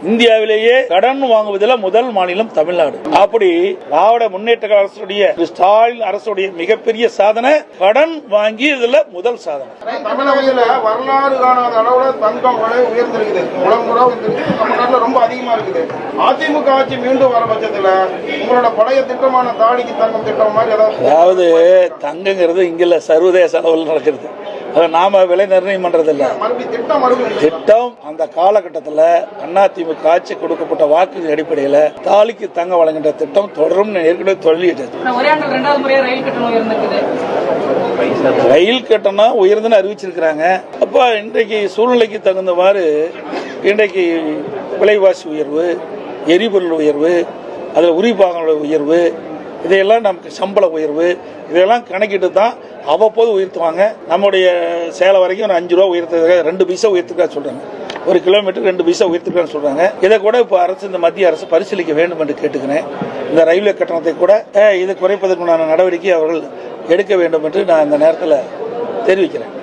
இந்தியாவிலேயே கடன் வாங்குவதில் முதல் மாநிலம் தமிழ்நாடு. அப்படி திராவிட முன்னேற்ற அரசுடைய ஸ்டாலின் அரசுடைய மிகப்பெரிய சாதனை கடன் வாங்கி இதுல முதல் சாதனை. தமிழகத்தில் வரலாறு காணாத அளவுல தங்கம் விலை உயர்ந்திருக்குது, தமிழ்நாட்டில் ரொம்ப அதிகமா இருக்குது. அதிமுக ஆட்சி மீண்டும் வர பட்சத்தில் உங்களோட பழைய திட்டமான தாலிக்கு தங்கம் திட்டம் மாதிரி அதாவது தங்கங்கிறது இங்க சர்வதேச அளவில் நடக்கிறது. நாம விலை நிர்ணயம் பண்றதில்ல. திட்டம் அந்த காலகட்டத்தில் அதிமுக ஆட்சி கொடுக்கப்பட்ட வாக்கு அடிப்படையில் தாலிக்கு தங்கம் வழங்குகின்ற திட்டம் தொடரும் ஏற்கனவே சொல்லிட்டது. ரயில் கட்டணம் உயர்ந்துன்னு அறிவிச்சிருக்கிறாங்க. அப்ப இன்றைக்கு சூழ்நிலைக்கு தகுந்தவாறு இன்றைக்கு விலைவாசி உயர்வு, எரிபொருள் உயர்வு, அதில் உரிபாகங்களோட உயர்வு, இதையெல்லாம் நமக்கு சம்பள உயர்வு, இதெல்லாம் கணக்கிட்டு தான் அவ்வப்போது உயர்த்துவாங்க. நம்முடைய சேலம் வரைக்கும் ஒரு 5 ரூபா உயர்த்துறதுக்காக 2 பைசா உயர்த்துக்கா சொல்றாங்க. ஒரு கிலோமீட்டர் 2 பைசா உயர்த்துக்கான்னு சொல்றாங்க. இதை கூட இப்போ அரசு, இந்த மத்திய அரசு பரிசீலிக்க வேண்டும் என்று கேட்டுக்கிறேன். இந்த ரயில்வே கட்டணத்தை கூட இது குறைப்பதற்குண்டான நடவடிக்கை அவர்கள் எடுக்க வேண்டும் என்று நான் இந்த நேரத்தில் தெரிவிக்கிறேன்.